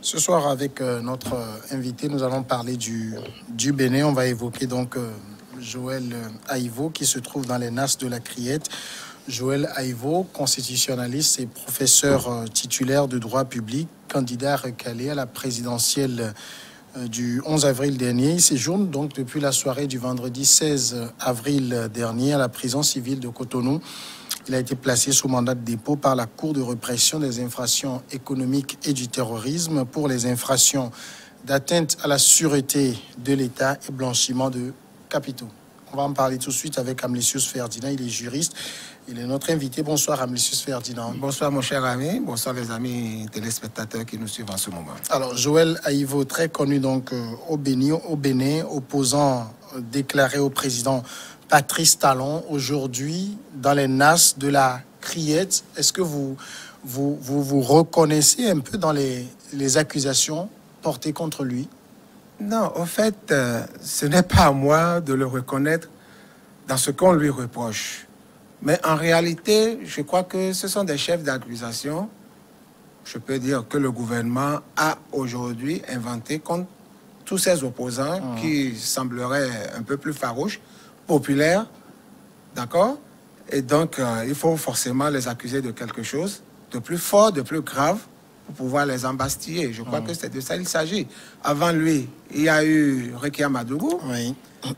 Ce soir, avec notre invité, nous allons parler du Bénin. On va évoquer donc Joël Aïvo, qui se trouve dans les NAS de la Criette. Joël Aïvo, constitutionnaliste et professeur titulaire de droit public, candidat recalé à la présidentielle du 11 avril dernier. Il séjourne donc depuis la soirée du vendredi 16 avril dernier à la prison civile de Cotonou. Il a été placé sous mandat de dépôt par la Cour de répression des infractions économiques et du terrorisme pour les infractions d'atteinte à la sûreté de l'État et blanchiment de capitaux. On va en parler tout de suite avec Amlicius Ferdinand, il est juriste. Il est notre invité. Bonsoir Amlicius Ferdinand. Bonsoir mon cher ami, bonsoir les amis téléspectateurs qui nous suivent en ce moment. Alors Joël Aïvo, très connu donc au Bénin, opposant déclaré au président Patrice Talon, aujourd'hui dans les NAS de la Criette. Est-ce que vous reconnaissez un peu dans les accusations portées contre lui? Non, en fait, ce n'est pas à moi de le reconnaître dans ce qu'on lui reproche. Mais en réalité, je crois que ce sont des chefs d'accusation, je peux dire, que le gouvernement a aujourd'hui inventé contre tous ses opposants qui sembleraient un peu plus farouches, populaires, d'accord? Et donc, il faut forcément les accuser de quelque chose de plus fort, de plus grave, pour pouvoir les embastiller. Je crois que c'est de ça qu'il s'agit. Avant lui, il y a eu Rekia Madougou. Oui.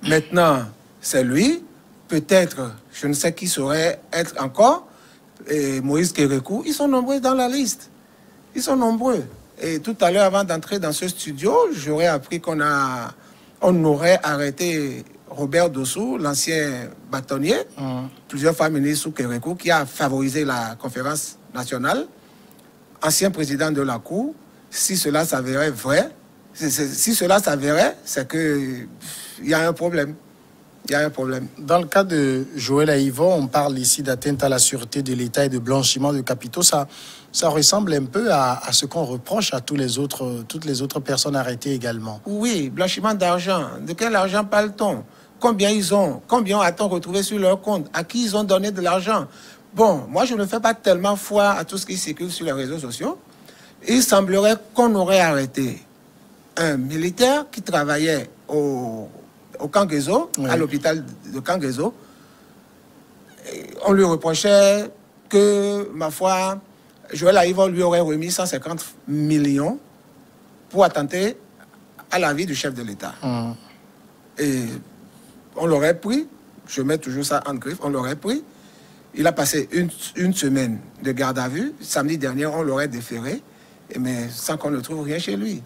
Maintenant, c'est lui. Peut-être, je ne sais qui saurait être encore, et Moïse Kérékou. Ils sont nombreux dans la liste. Ils sont nombreux. Et tout à l'heure, avant d'entrer dans ce studio, j'aurais appris qu'on aurait arrêté Robert Dossou, l'ancien bâtonnier, plusieurs fois ministre sous Kérékou, qui a favorisé la conférence nationale, ancien président de la Cour. Si cela s'avérait vrai, si cela s'avérait, c'est qu'il y a un problème. Il y a un problème. Dans le cas de Joël Aïvo, on parle ici d'atteinte à la sûreté de l'État et de blanchiment de capitaux. Ça ressemble un peu à ce qu'on reproche à toutes les autres personnes arrêtées également. Oui, blanchiment d'argent. De quel argent parle-t-on? Combien ils ont? Combien a-t-on retrouvé sur leur compte? À qui ils ont donné de l'argent? Bon, moi, je ne fais pas tellement foi à tout ce qui circule sur les réseaux sociaux. Il semblerait qu'on aurait arrêté un militaire qui travaillait au Kangezo, oui, à l'hôpital de Kangezo. On lui reprochait que, ma foi, Joël Aïvo lui aurait remis 150 millions pour attenter à la vie du chef de l'État. Et on l'aurait pris, je mets toujours ça en griffe, on l'aurait pris. Il a passé une semaine de garde à vue. Samedi dernier, on l'aurait déféré, mais sans qu'on ne trouve rien chez lui.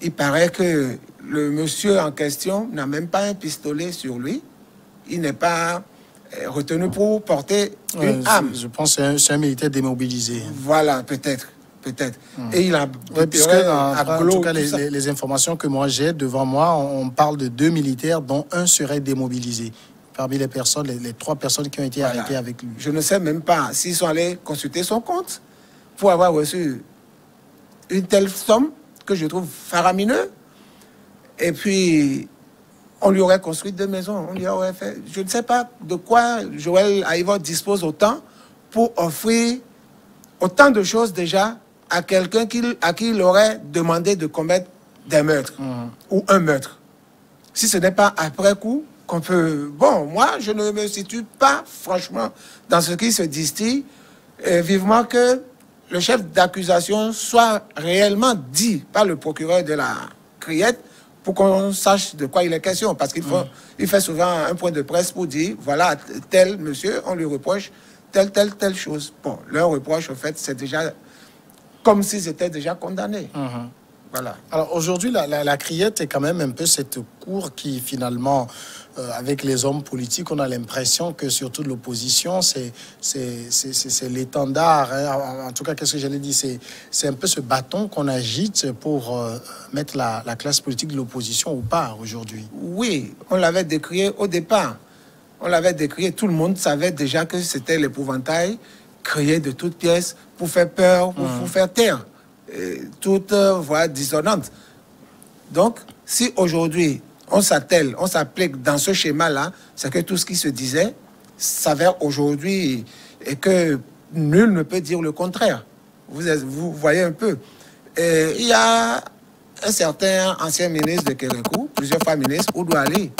Il paraît que le monsieur en question n'a même pas un pistolet sur lui. Il n'est pas retenu pour porter une arme. Je pense que c'est un militaire démobilisé. Voilà, peut-être. Et il a... puisque en tout cas, les informations que moi j'ai devant moi, on parle de 2 militaires dont un serait démobilisé. Parmi les personnes, les 3 personnes qui ont été arrêtées avec lui. Je ne sais même pas s'ils sont allés consulter son compte pour avoir reçu une telle somme que je trouve faramineuse. Et puis, on lui aurait construit 2 maisons. On lui aurait fait... Je ne sais pas de quoi Joël Aïvo dispose autant pour offrir autant de choses déjà à quelqu'un à qui il aurait demandé de commettre des meurtres ou un meurtre. Si ce n'est pas après coup qu'on peut... Bon, moi, je ne me situe pas, franchement, dans ce qui se distille. Vivement que le chef d'accusation soit réellement dit par le procureur de la Criette pour qu'on sache de quoi il est question. Parce qu'il fait souvent un point de presse pour dire, voilà, tel monsieur, on lui reproche telle chose. Bon, leur reproche, en fait, c'est déjà comme s'ils étaient déjà condamnés. Voilà. Alors aujourd'hui, la Criette est quand même un peu cette cour qui finalement, avec les hommes politiques, on a l'impression que surtout de l'opposition, c'est l'étendard. Hein. En tout cas, qu'est-ce que j'allais dire? C'est un peu ce bâton qu'on agite pour mettre la classe politique de l'opposition au pas aujourd'hui. Oui, on l'avait décrié au départ. On l'avait décrié, tout le monde savait déjà que c'était l'épouvantail créé de toutes pièces pour faire peur, pour faire taire. Toute voix dissonante. Donc, si aujourd'hui, on s'attelle, on s'applique dans ce schéma-là, c'est que tout ce qui se disait s'avère aujourd'hui et que nul ne peut dire le contraire. Vous voyez un peu. Et il y a un certain ancien ministre de Kérékou, plusieurs fois ministre, Oudouali.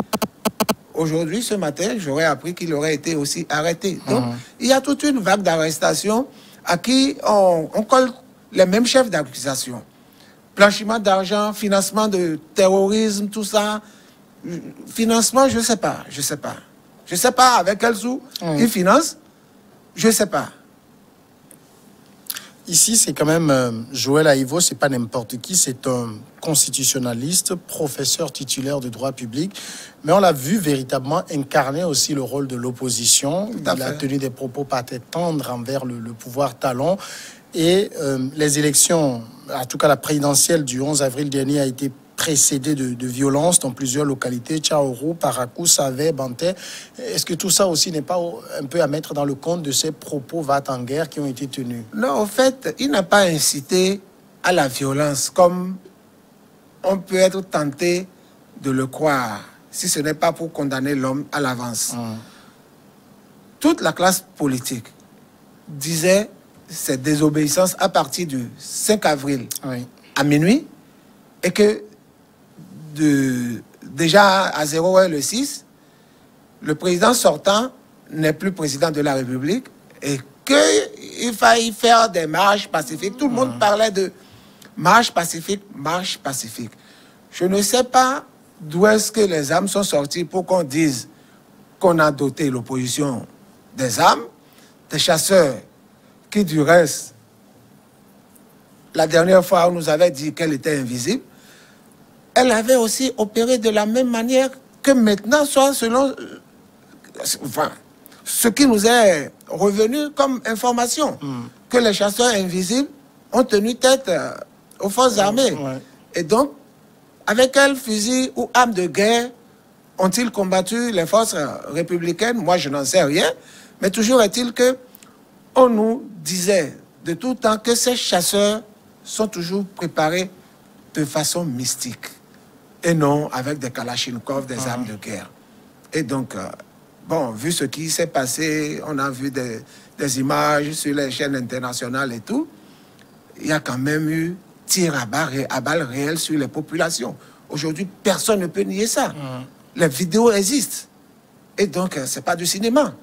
Aujourd'hui, ce matin, j'aurais appris qu'il aurait été aussi arrêté. Donc, il y a toute une vague d'arrestations à qui on colle les mêmes chefs d'accusation. Blanchiment d'argent, financement de terrorisme, tout ça. Financement, je ne sais pas. Je ne sais pas avec quels sous ils financent. Je ne sais pas. Ici, c'est quand même Joël Aïvo, c'est pas n'importe qui, c'est un constitutionnaliste, professeur titulaire de droit public, mais on l'a vu véritablement incarner aussi le rôle de l'opposition. Il a tenu des propos pas très tendres envers le pouvoir talon. Et les élections, en tout cas la présidentielle du 11 avril dernier a été précédée de violences dans plusieurs localités, Tchaourou, Parakou, Savé, Banté. Est-ce que tout ça aussi n'est pas un peu à mettre dans le compte de ces propos va-t-en-guerre qui ont été tenus? Non, en fait, il n'a pas incité à la violence comme on peut être tenté de le croire, si ce n'est pas pour condamner l'homme à l'avance. Toute la classe politique disait cette désobéissance à partir du 5 avril à minuit et que déjà à 0h le 6, le président sortant n'est plus président de la République et qu'il faille faire des marches pacifiques. Tout le monde parlait de marche pacifique, marche pacifique. Je ne sais pas d'où est-ce que les armes sont sorties pour qu'on dise qu'on a doté l'opposition des armes, des chasseurs qui, du reste, la dernière fois, on nous avait dit qu'elle était invisible. Elle avait aussi opéré de la même manière que maintenant, soit selon ce qui nous est revenu comme information, que les chasseurs invisibles ont tenu tête aux forces armées. Et donc, avec quel fusil ou arme de guerre ont-ils combattu les forces républicaines? Moi, je n'en sais rien. Mais toujours est-il que on nous disait de tout temps que ces chasseurs sont toujours préparés de façon mystique et non avec des kalachnikovs, des armes de guerre. Et donc, bon, vu ce qui s'est passé, on a vu des images sur les chaînes internationales et tout, il y a quand même eu tir à balles réelles sur les populations. Aujourd'hui, personne ne peut nier ça. Les vidéos existent. Et donc, c'est pas du cinéma.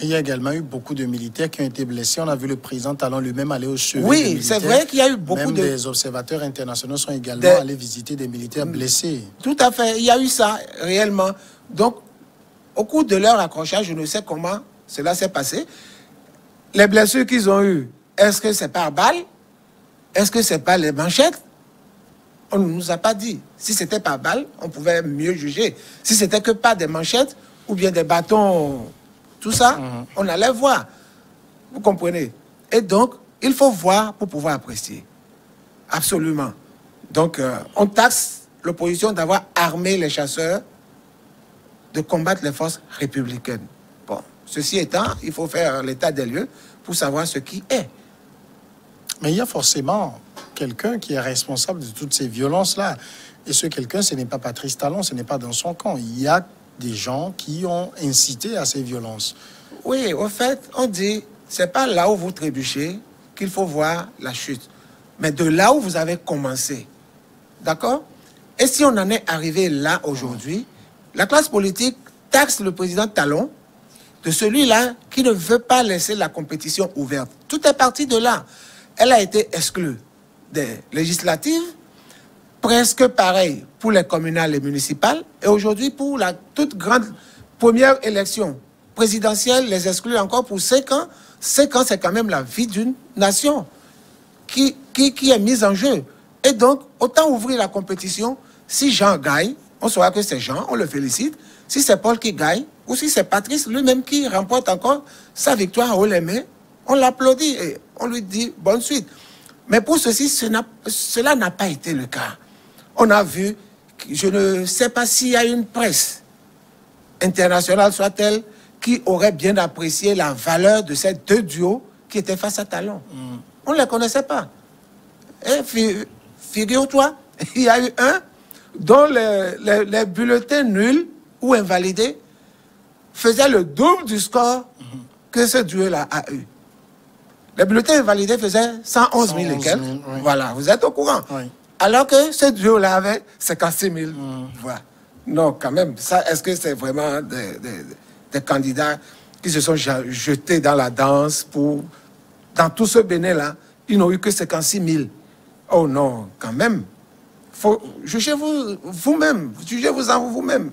Il y a également eu beaucoup de militaires qui ont été blessés. On a vu le président Talon lui-même aller au chevet. Oui, c'est vrai qu'il y a eu beaucoup de... Des observateurs internationaux sont également allés visiter des militaires blessés. Tout à fait. Il y a eu ça, réellement. Donc, au cours de leur accrochage, je ne sais comment cela s'est passé. Les blessures qu'ils ont eues, est-ce que c'est par balle? Est-ce que c'est par les manchettes? On ne nous a pas dit. Si c'était par balle, on pouvait mieux juger. Si c'était que par des manchettes ou bien des bâtons... Tout ça, on allait voir. Vous comprenez? Et donc, il faut voir pour pouvoir apprécier. Absolument. Donc, on taxe l'opposition d'avoir armé les chasseurs, de combattre les forces républicaines. Bon, ceci étant, il faut faire l'état des lieux pour savoir ce qui est. Mais il y a forcément quelqu'un qui est responsable de toutes ces violences-là. Et ce quelqu'un, ce n'est pas Patrice Talon, ce n'est pas dans son camp. Il y a des gens qui ont incité à ces violences. Oui, au fait, on dit, c'est pas là où vous trébuchez qu'il faut voir la chute, mais de là où vous avez commencé. D'accord? Et si on en est arrivé là aujourd'hui, la classe politique taxe le président Talon de celui-là qui ne veut pas laisser la compétition ouverte. Tout est parti de là. Elle a été exclue des législatives, presque pareil pour les communales et municipales. Et aujourd'hui, pour la toute grande première élection présidentielle, les exclure encore pour 5 ans. 5 ans, c'est quand même la vie d'une nation qui est mise en jeu. Et donc, autant ouvrir la compétition. Si Jean gagne, on saura que c'est Jean, on le félicite. Si c'est Paul qui gagne, ou si c'est Patrice lui-même qui remporte encore sa victoire à haut les mains, on l'applaudit et on lui dit bonne suite. Mais pour ceci, cela n'a pas été le cas. On a vu, je ne sais pas s'il y a une presse internationale, soit-elle, qui aurait bien apprécié la valeur de ces deux duos qui étaient face à Talon. On ne les connaissait pas. Et figure-toi, il y a eu un dont les bulletins nuls ou invalidés faisaient le double du score que ce duo-là a eu. Les bulletins invalidés faisaient 111 000 et quelques. Oui. Voilà, vous êtes au courant. Oui. Alors que ce duo-là avait 56 000 voix. Non, quand même, ça, est-ce que c'est vraiment des candidats qui se sont jetés dans la danse pour... Dans tout ce Bénin-là, ils n'ont eu que 56 000. Oh non, quand même. Faut jugez-vous vous-même. Jugez-vous en vous-même.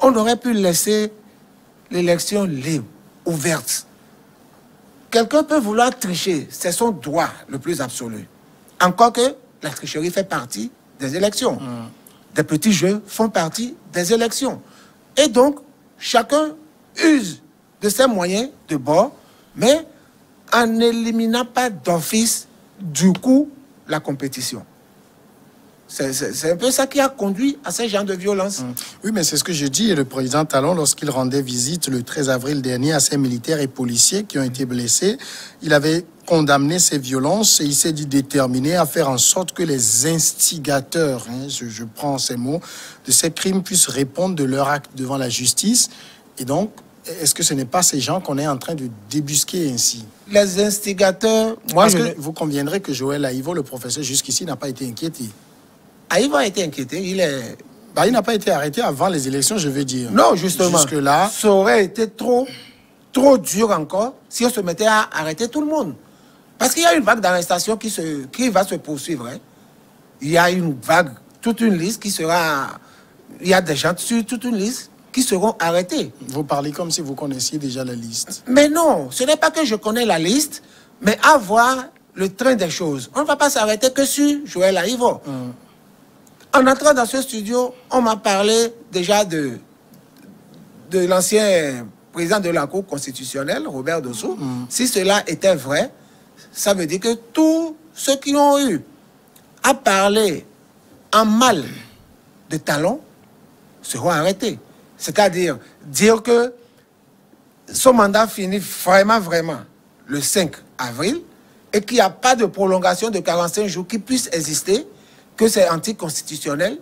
On aurait pu laisser l'élection libre, ouverte. Quelqu'un peut vouloir tricher. C'est son droit le plus absolu. Encore que la tricherie fait partie des élections. Des petits jeux font partie des élections. Et donc, chacun use de ses moyens de bord, mais en n'éliminant pas d'office, du coup, la compétition. C'est un peu ça qui a conduit à ce genre de violence. Oui, mais c'est ce que je dis. Et le président Talon, lorsqu'il rendait visite le 13 avril dernier à ces militaires et policiers qui ont été blessés, il avait condamné ces violences et il s'est dit déterminé à faire en sorte que les instigateurs, je prends ces mots, de ces crimes puissent répondre de leur acte devant la justice. Et donc, est-ce que ce n'est pas ces gens qu'on est en train de débusquer ainsi? Les instigateurs... Parce que vous conviendrez que Joël Aïvo, le professeur, jusqu'ici, n'a pas été inquiété. Aïvo a été inquiété. Il n'a pas été arrêté avant les élections, je veux dire. Non, justement. Jusque-là... Ça aurait été trop dur encore si on se mettait à arrêter tout le monde. Parce qu'il y a une vague d'arrestation qui va se poursuivre. Hein. Il y a une vague, toute une liste qui sera... Il y a des gens sur toute une liste qui seront arrêtés. Vous parlez comme si vous connaissiez déjà la liste. Mais non, ce n'est pas que je connais la liste, mais à voir le train des choses. On ne va pas s'arrêter que sur Joël Aïvo. En entrant dans ce studio, on m'a parlé déjà de l'ancien président de la Cour constitutionnelle, Robert Dossou. Si cela était vrai, ça veut dire que tous ceux qui ont eu à parler en mal de Talon seront arrêtés. C'est-à-dire dire que son mandat finit vraiment le 5 avril et qu'il n'y a pas de prolongation de 45 jours qui puisse exister, que c'est anticonstitutionnel.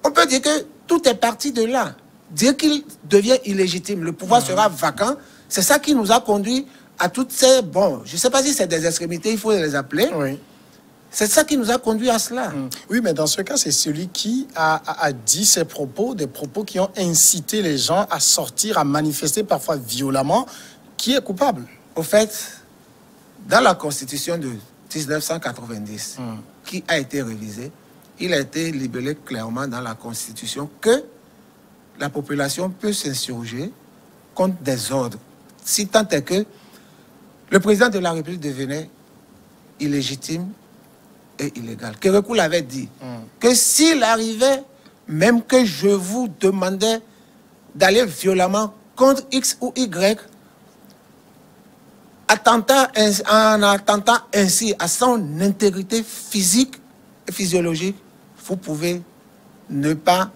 On peut dire que tout est parti de là. Dire qu'il devient illégitime, le pouvoir sera vacant, c'est ça qui nous a conduit à toutes ces... Bon, je ne sais pas si c'est des extrémités, il faut les appeler. Oui. C'est ça qui nous a conduit à cela. Oui, mais dans ce cas, c'est celui qui a dit ces propos, des propos qui ont incité les gens à sortir, à manifester parfois violemment, qui est coupable. Au fait, dans la Constitution de 1990, qui a été révisée, il a été libellé clairement dans la Constitution que la population peut s'insurger contre des ordres, si tant est que le président de la République devenait illégitime et illégal. Kérékou l'avait dit, que s'il arrivait, même que je vous demandais d'aller violemment contre X ou Y, en attentant ainsi à son intégrité physique et physiologique, vous pouvez ne pas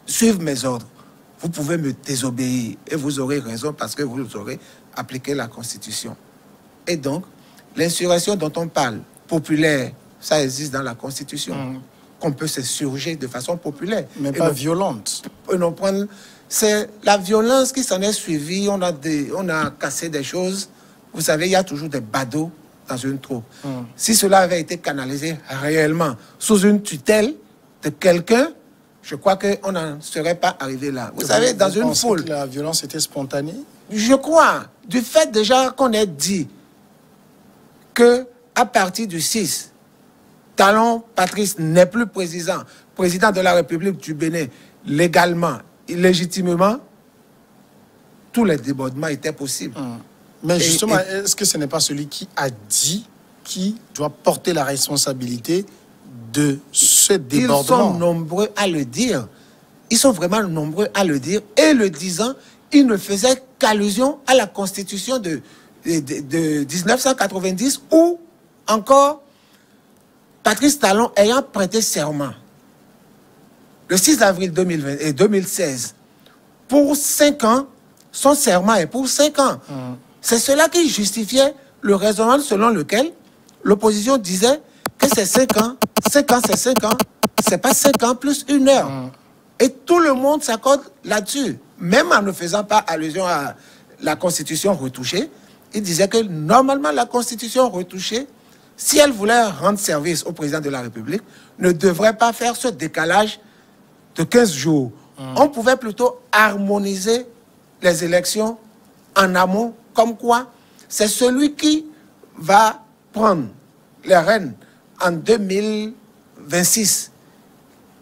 suivre mes ordres. Vous pouvez me désobéir et vous aurez raison parce que vous aurez appliqué la Constitution. Et donc, l'insurrection dont on parle, populaire, ça existe dans la Constitution, qu'on peut s'insurger de façon populaire. Mais pas violente. C'est la violence qui s'en est suivie, on a cassé des choses. Vous savez, il y a toujours des badauds dans une troupe. Si cela avait été canalisé réellement sous une tutelle de quelqu'un, je crois qu'on n'en serait pas arrivé là. Vous savez, dans une foule... Que la violence était spontanée? Je crois, du fait déjà qu'on ait dit que à partir du 6, Talon Patrice n'est plus président de la République du Bénin, légalement, légitimement, tous les débordements étaient possibles. Mais justement, est-ce que ce n'est pas celui qui a dit qui doit porter la responsabilité de ce débordement? Ils sont nombreux à le dire. Ils sont vraiment nombreux à le dire. Et le disant, ils ne faisaient qu'allusion à la Constitution de 1990 où encore Patrice Talon ayant prêté serment le 6 avril 2016 pour 5 ans, son serment est pour 5 ans. C'est cela qui justifiait le raisonnement selon lequel l'opposition disait que c'est 5 ans, 5 ans c'est 5 ans, c'est pas 5 ans plus 1 heure. Et tout le monde s'accorde là-dessus, même en ne faisant pas allusion à la Constitution retouchée. il disait que normalement la Constitution retouchée, si elle voulait rendre service au président de la République, ne devrait pas faire ce décalage de 15 jours. On pouvait plutôt harmoniser les élections en amont, comme quoi c'est celui qui va prendre les rênes en 2026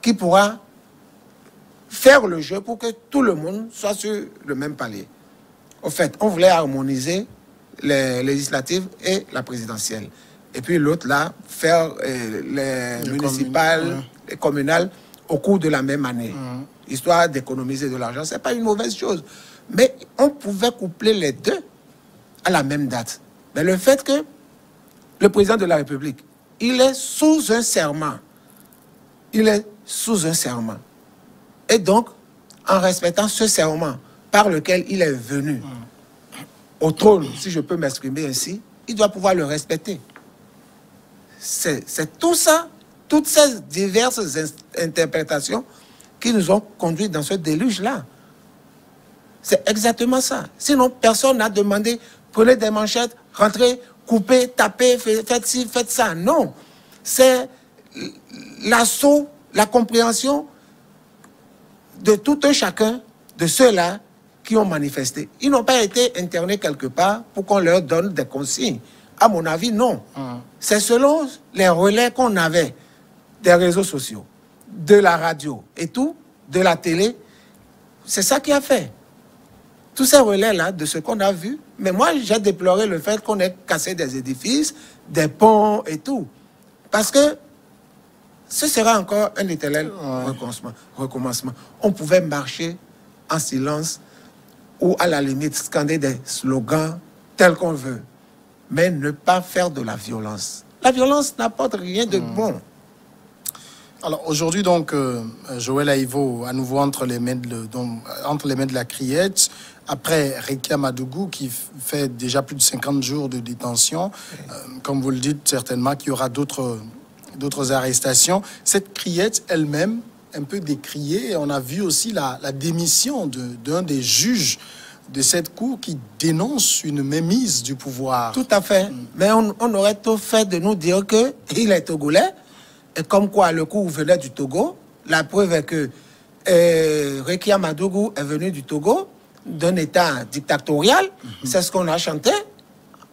qui pourra faire le jeu pour que tout le monde soit sur le même palier. Au fait, on voulait harmoniser les législatives et la présidentielle. Et puis l'autre, là, faire les municipales et communales au cours de la même année, histoire d'économiser de l'argent. Ce n'est pas une mauvaise chose. Mais on pouvait coupler les deux à la même date. Mais le fait que le président de la République, il est sous un serment. Il est sous un serment. Et donc, en respectant ce serment par lequel il est venu au trône, si je peux m'exprimer ainsi, il doit pouvoir le respecter. C'est tout ça, toutes ces diverses interprétations qui nous ont conduits dans ce déluge-là. C'est exactement ça. Sinon, personne n'a demandé, prenez des manchettes, rentrez, coupez, tapez, faites ci, faites ça. Non. C'est l'assaut, la compréhension de tout un chacun de ceux-là qui ont manifesté. Ils n'ont pas été internés quelque part pour qu'on leur donne des consignes. À mon avis, non. C'est selon les relais qu'on avait des réseaux sociaux, de la radio et tout, de la télé. C'est ça qui a fait. Tous ces relais-là, de ce qu'on a vu. Mais moi, j'ai déploré le fait qu'on ait cassé des édifices, des ponts et tout. Parce que ce sera encore un éternel recommencement. On pouvait marcher en silence ou à la limite scander des slogans tels qu'on veut. Mais ne pas faire de la violence. La violence n'apporte rien de bon. Alors aujourd'hui, donc, Joël Aïvo, à nouveau entre les mains de la criette, après Rekia Madougou, qui fait déjà plus de 50 jours de détention, comme vous le dites certainement qu'il y aura d'autres arrestations. Cette criette elle-même, un peu décriée, et on a vu aussi la démission d'un des juges de cette cour qui dénonce une mainmise du pouvoir. Tout à fait. Mais on aurait tout fait de nous dire qu'il est togolais, et comme quoi le coup venait du Togo. La preuve est que Rekia Madougou est venu du Togo, d'un État dictatorial. C'est ce qu'on a chanté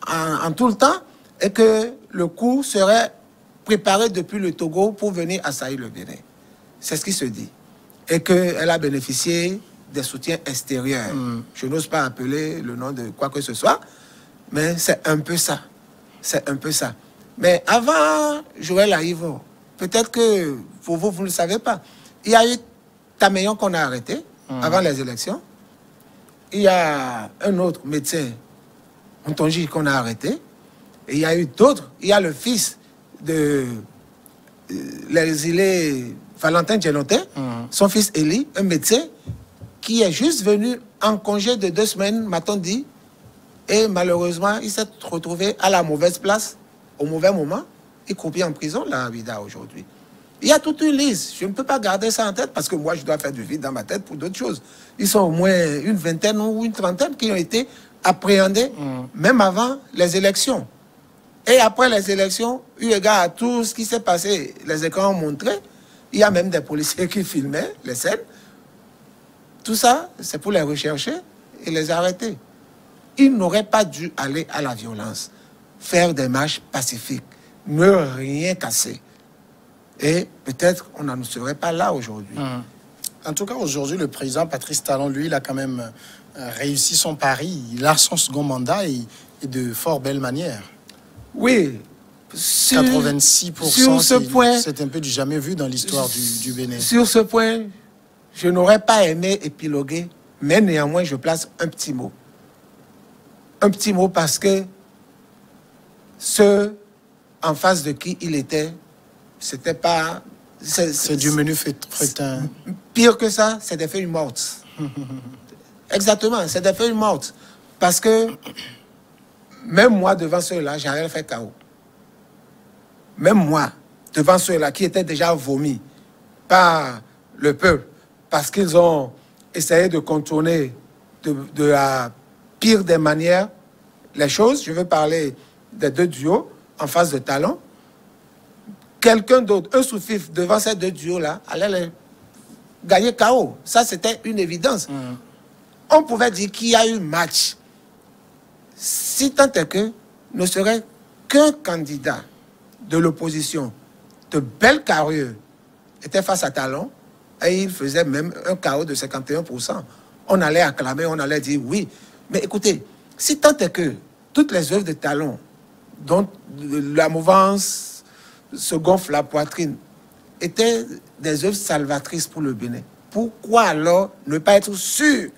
en tout le temps, et que le coup serait préparé depuis le Togo pour venir assaillir le Bénin. C'est ce qui se dit. Et qu'elle a bénéficié des soutiens extérieurs. Je n'ose pas appeler le nom de quoi que ce soit, mais c'est un peu ça. C'est un peu ça. Mais avant Joël Aïvo, peut-être que pour vous, vous ne le savez pas, il y a eu Tameyon qu'on a arrêté avant les élections. Il y a un autre médecin, Montonji, qu'on a arrêté. Et il y a eu d'autres. Il y a le fils de l'exilé Valentin Djenoté, son fils Eli, un médecin, qui est juste venu en congé de 2 semaines, m'a-t-on dit, et malheureusement, il s'est retrouvé à la mauvaise place, au mauvais moment, et croupit en prison, là, à Vida, aujourd'hui. Il y a toute une liste. Je ne peux pas garder ça en tête parce que moi, je dois faire du vide dans ma tête pour d'autres choses. Ils sont au moins une vingtaine ou une trentaine qui ont été appréhendés, même avant les élections. Et après les élections, eu égard à tout ce qui s'est passé, les écrans ont montré, il y a même des policiers qui filmaient les scènes. Tout ça, c'est pour les rechercher et les arrêter. Ils n'auraient pas dû aller à la violence, faire des marches pacifiques, ne rien casser. Et peut-être qu'on n'en serait pas là aujourd'hui. En tout cas, aujourd'hui, le président Patrice Talon, lui, il a quand même réussi son pari. Il a son second mandat et de fort belle manière. Oui. 86%, sur ce point, c'est un peu du jamais vu dans l'histoire du Bénin. Sur ce point, je n'aurais pas aimé épiloguer, mais néanmoins, je place un petit mot. Un petit mot parce que ceux en face de qui il était, c'était pas... C'est du menu feuilletin. Pire que ça, c'est des feuilles mortes. Exactement, c'est des feuilles mortes. Parce que même moi, devant ceux-là, j'aurais fait chaos. Même moi, devant ceux-là qui étaient déjà vomis par le peuple, parce qu'ils ont essayé de contourner de la pire des manières les choses. Je veux parler des deux duos en face de Talon. Quelqu'un d'autre, un sous-fif devant ces deux duos-là, allait les gagner KO. Ça, c'était une évidence. On pouvait dire qu'il y a eu match. Si tant est que ne serait qu'un candidat de l'opposition de belle carrure était face à Talon, et il faisait même un KO de 51%. On allait acclamer, on allait dire oui. Mais écoutez, si tant est que toutes les œuvres de Talon, dont la mouvance se gonfle la poitrine, étaient des œuvres salvatrices pour le Bénin, pourquoi alors ne pas être sûr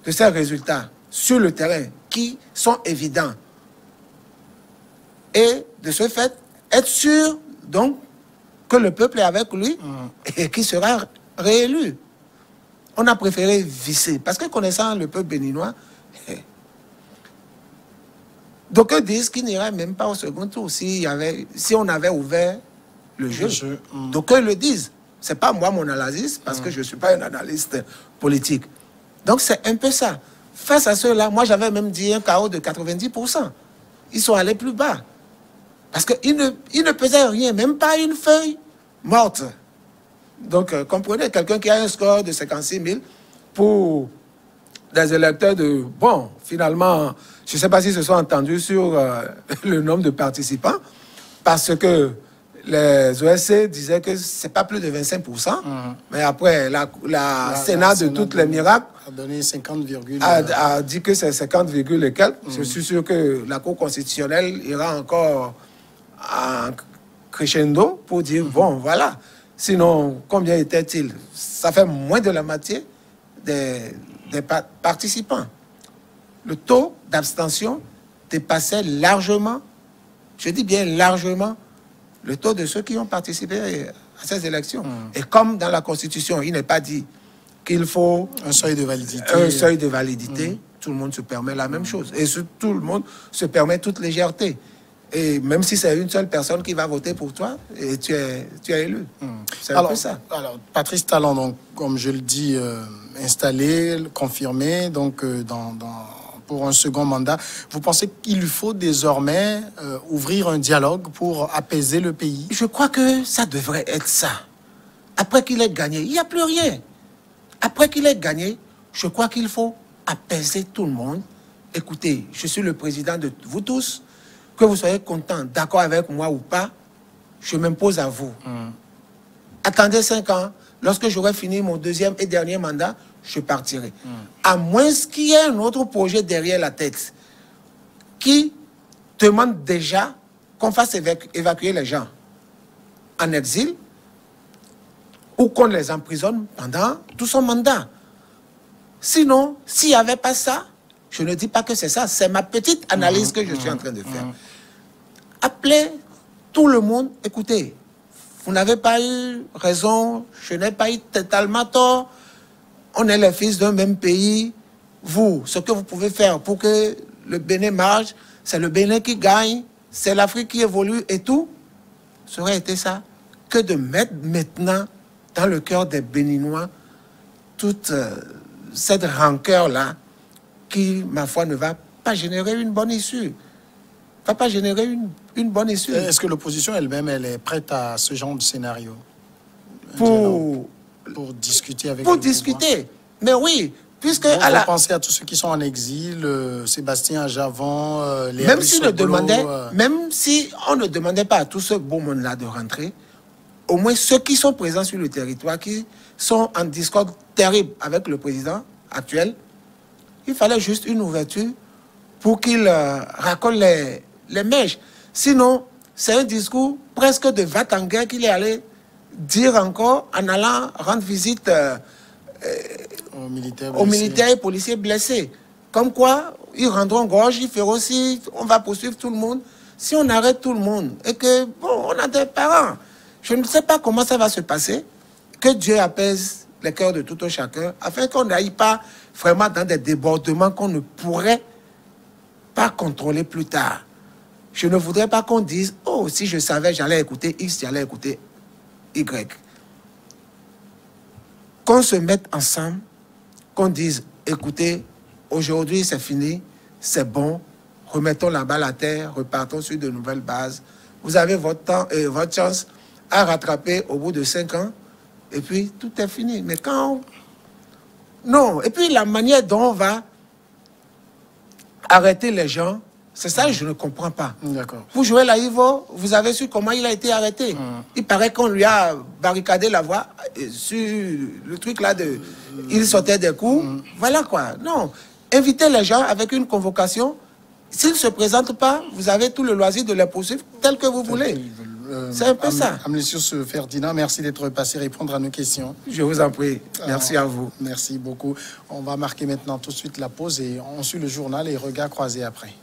de ces résultats sur le terrain qui sont évidents? Et de ce fait, être sûr donc que le peuple est avec lui et qu'il sera réélu. On a préféré visser, parce que connaissant le peuple béninois, d'aucuns disent qu'il n'irait même pas au second tour si on avait ouvert le jeu. D'aucuns le disent. Ce n'est pas moi mon analyse, parce que je ne suis pas un analyste politique. Donc c'est un peu ça. Face à ceux-là, moi j'avais même dit un KO de 90%. Ils sont allés plus bas. Parce qu'ils ne pesaient rien, même pas une feuille morte. Donc, comprenez, quelqu'un qui a un score de 56 000 pour des électeurs de... Bon, finalement, je ne sais pas s'ils se sont entendus sur le nombre de participants, parce que les OSC disaient que ce n'est pas plus de 25%, mais après, la Sénat de tous les miracles a donné 50, a dit que c'est 50, et quelques. Je suis sûr que la Cour constitutionnelle ira encore en crescendo pour dire, bon, voilà. Sinon, combien était-il? Ça fait moins de la moitié des participants. Le taux d'abstention dépassait largement, je dis bien largement, le taux de ceux qui ont participé à ces élections. Et comme dans la Constitution, il n'est pas dit qu'il faut un seuil de validité. Un seuil de validité, tout le monde se permet la même chose. Et tout le monde se permet toute légèreté. Et même si c'est une seule personne qui va voter pour toi, et tu es élu. C'est un peu ça. Alors, Patrice Talon, donc, comme je le dis, installé, confirmé, donc, pour un second mandat. Vous pensez qu'il lui faut désormais ouvrir un dialogue pour apaiser le pays? Je crois que ça devrait être ça. Après qu'il ait gagné, il n'y a plus rien. Après qu'il ait gagné, je crois qu'il faut apaiser tout le monde. Écoutez, je suis le président de vous tous. Que vous soyez content, d'accord avec moi ou pas, je m'impose à vous. Attendez 5 ans. Lorsque j'aurai fini mon deuxième et dernier mandat, je partirai. À moins qu'il y ait un autre projet derrière la tête qui demande déjà qu'on fasse évacuer les gens en exil ou qu'on les emprisonne pendant tout son mandat. Sinon, s'il n'y avait pas ça, je ne dis pas que c'est ça, c'est ma petite analyse que je suis en train de faire. Appelez tout le monde, écoutez, vous n'avez pas eu raison, je n'ai pas eu totalement tort, on est les fils d'un même pays, vous, ce que vous pouvez faire pour que le Bénin marche, c'est le Bénin qui gagne, c'est l'Afrique qui évolue et tout, ça aurait été ça, que de mettre maintenant dans le cœur des Béninois toute cette rancœur-là, qui, ma foi, ne va pas générer une bonne issue. Ne va pas générer une bonne issue. Est-ce que l'opposition elle-même, elle est prête à ce genre de scénario? Pour discuter avec Pour discuter. Mais oui, puisque... Vous pensez à tous ceux qui sont en exil, Sébastien Javon, les même si on ne demandait pas à tout ce beau monde-là de rentrer, au moins ceux qui sont présents sur le territoire, qui sont en discorde terrible avec le président actuel, il fallait juste une ouverture pour qu'il racole les mèches. Sinon, c'est un discours presque de va-t-en-guerre qu'il est allé dire encore en allant rendre visite aux militaires et policiers blessés. Comme quoi, ils rendront gorge, ils feront aussi, on va poursuivre tout le monde. Si on arrête tout le monde et que, bon, on a des parents, je ne sais pas comment ça va se passer, que Dieu apaise les cœurs de tout un chacun, afin qu'on n'aille pas vraiment dans des débordements qu'on ne pourrait pas contrôler plus tard. Je ne voudrais pas qu'on dise, oh, si je savais, j'allais écouter X, j'allais écouter Y. Qu'on se mette ensemble, qu'on dise, écoutez, aujourd'hui c'est fini, c'est bon, remettons la balle à terre, repartons sur de nouvelles bases. Vous avez votre temps et votre chance à rattraper au bout de 5 ans, et puis tout est fini. Mais quand... Non, et puis la manière dont on va arrêter les gens, c'est ça que je ne comprends pas. D'accord. Pour Joël Aïvo, vous avez su comment il a été arrêté. Il paraît qu'on lui a barricadé la voie sur le truc là de... Il sortait des coups. Voilà quoi. Non. Invitez les gens avec une convocation. S'ils ne se présentent pas, vous avez tout le loisir de les poursuivre tel que vous voulez. C'est un peu ça. Amlicius Ferdinand, merci d'être passé répondre à nos questions. Je vous en prie. Merci à vous. Merci beaucoup. On va marquer maintenant tout de suite la pause et on suit le journal et regards croisés après.